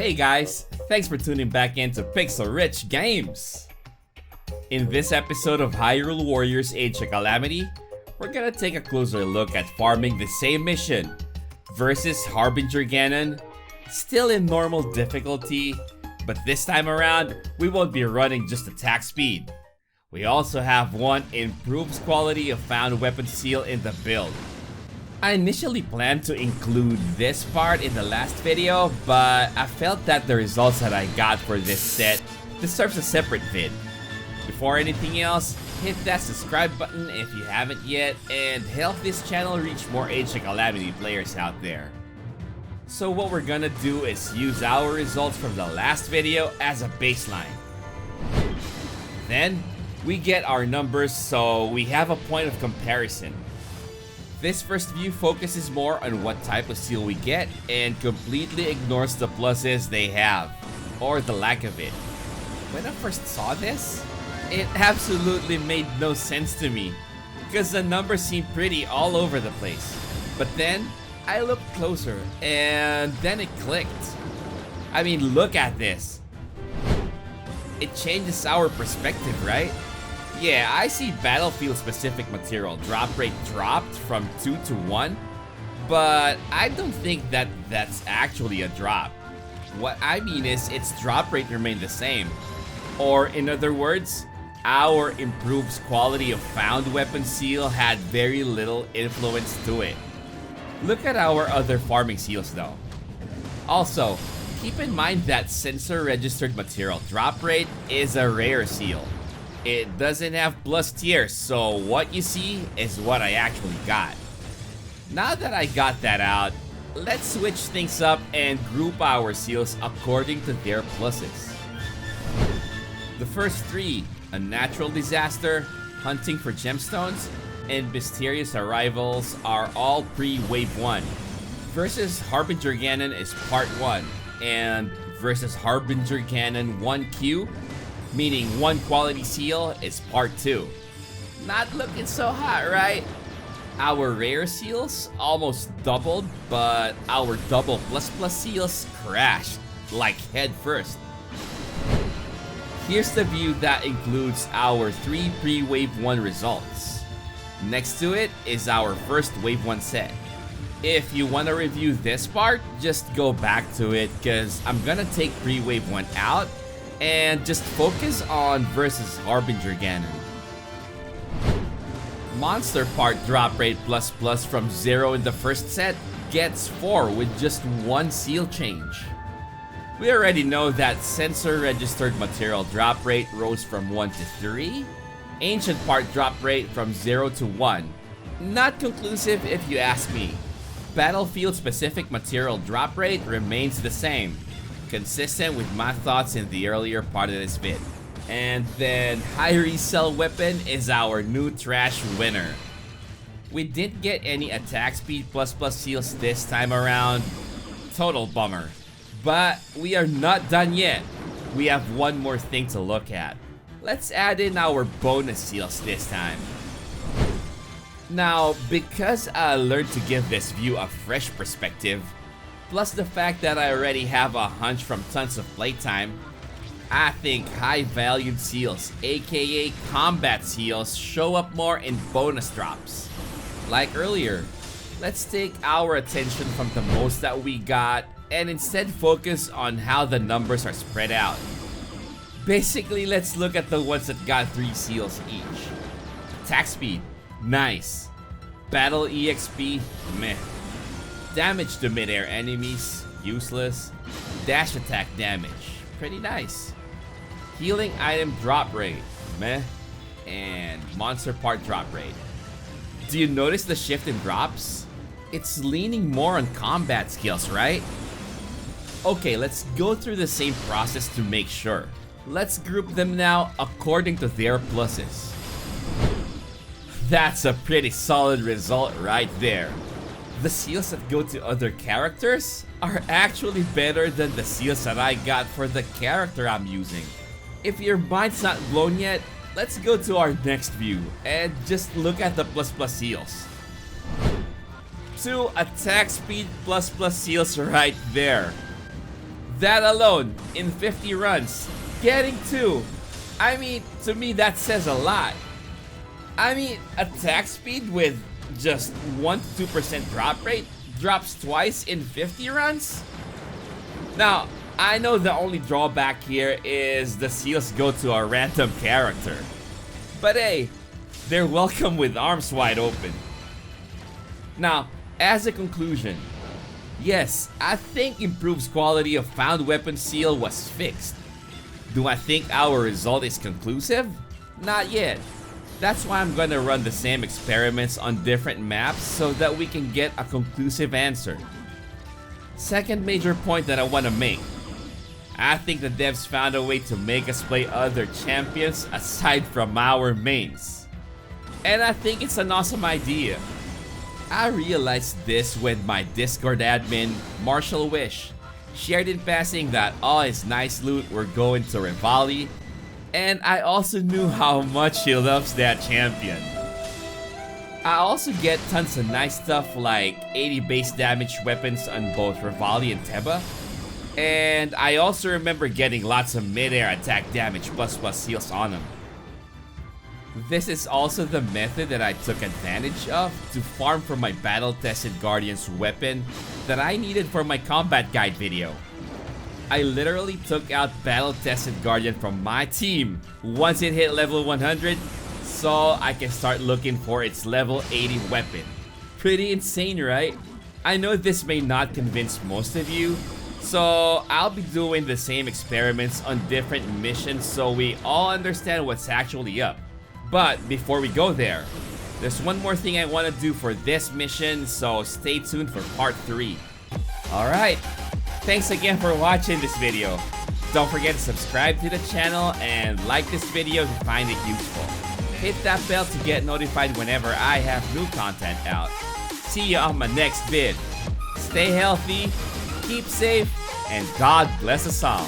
Hey guys, thanks for tuning back into Pixel Rich Games. In this episode of Hyrule Warriors Age of Calamity, we're gonna take a closer look at farming the same mission versus Harbinger Ganon, still in normal difficulty, but this time around, we won't be running just attack speed. We also have one improves quality of found weapon seal in the build. I initially planned to include this part in the last video, but I felt that the results that I got for this set deserves a separate vid. Before anything else, hit that subscribe button if you haven't yet and help this channel reach more Age of Calamity players out there. So what we're gonna do is use our results from the last video as a baseline. Then, we get our numbers so we have a point of comparison. This first view focuses more on what type of seal we get and completely ignores the pluses they have, or the lack of it. When I first saw this, it absolutely made no sense to me, because the numbers seem pretty all over the place. But then, I looked closer, and then it clicked. I mean, look at this. It changes our perspective, right? Yeah, I see battlefield-specific material drop rate dropped from 2 to 1, but I don't think that that's actually a drop. What I mean is its drop rate remained the same. Or in other words, our improves quality of found weapon seal had very little influence to it. Look at our other farming seals though. Also, keep in mind that sensor registered material drop rate is a rare seal. It doesn't have plus tiers, so what you see is what I actually got. Now that I got that out, let's switch things up and group our seals according to their pluses. The first three, a natural disaster, hunting for gemstones, and mysterious arrivals are all pre-wave 1. Versus Harbinger Ganon is part 1, and versus Harbinger Ganon 1Q, meaning one quality seal, is part 2. Not looking so hot, right? Our rare seals almost doubled, but our double plus seals crashed, like head first. Here's the view that includes our 3 pre-wave 1 results. Next to it is our first wave 1 set. If you want to review this part, just go back to it, cause I'm gonna take pre-wave 1 out and just focus on versus Harbinger Ganon. Monster part drop rate plus from 0 in the first set gets 4 with just one seal change. We already know that sensor registered material drop rate rose from 1 to 3. Ancient part drop rate from 0 to 1. Not conclusive if you ask me. Battlefield specific material drop rate remains the same, consistent with my thoughts in the earlier part of this vid. And then high resell weapon is our new trash winner. We didn't get any attack speed plus seals this time around. Total bummer. But we are not done yet. We have one more thing to look at. Let's add in our bonus seals this time. Now, because I learned to give this view a fresh perspective, plus the fact that I already have a hunch from tons of playtime, I think high valued seals, aka combat seals, show up more in bonus drops. Like earlier, let's take our attention from the most that we got and instead focus on how the numbers are spread out. Basically, let's look at the ones that got 3 seals each. Attack speed, nice. Battle EXP, meh. Damage to mid-air enemies, useless. Dash attack damage, pretty nice. Healing item drop rate, meh. And monster part drop rate. Do you notice the shift in drops? It's leaning more on combat skills, right? Okay, let's go through the same process to make sure. Let's group them now according to their pluses. That's a pretty solid result right there. The seals that go to other characters are actually better than the seals that I got for the character I'm using. If your mind's not blown yet, let's go to our next view and just look at the plus seals. 2 attack speed plus seals right there. That alone, in 50 runs, getting 2. I mean, to me that says a lot. I mean, attack speed with just 1 to 2% drop rate drops twice in 50 runs? Now, I know the only drawback here is the seals go to a random character. But hey, they're welcome with arms wide open. Now, as a conclusion, yes, I think improves quality of found weapon seal was fixed. Do I think our result is conclusive? Not yet. That's why I'm gonna run the same experiments on different maps so that we can get a conclusive answer. Second major point that I want to make. I think the devs found a way to make us play other champions aside from our mains. And I think it's an awesome idea. I realized this when my Discord admin, Marshall Wish, shared in passing that all his nice loot were going to Rivali, and I also knew how much he loves that champion. I also get tons of nice stuff like 80 base damage weapons on both Rivali and Teba, and I also remember getting lots of mid-air attack damage plus heals on him. This is also the method that I took advantage of to farm for my battle-tested Guardian's weapon that I needed for my combat guide video. I literally took out battle-tested Guardian from my team once it hit level 100 so I can start looking for its level 80 weapon. Pretty insane, right? I know this may not convince most of you, so I'll be doing the same experiments on different missions so we all understand what's actually up. But before we go there, there's one more thing I want to do for this mission, so stay tuned for part 3. Alright, thanks again for watching this video. Don't forget to subscribe to the channel and like this video if you find it useful. Hit that bell to get notified whenever I have new content out. See you on my next vid. Stay healthy, keep safe, and God bless us all.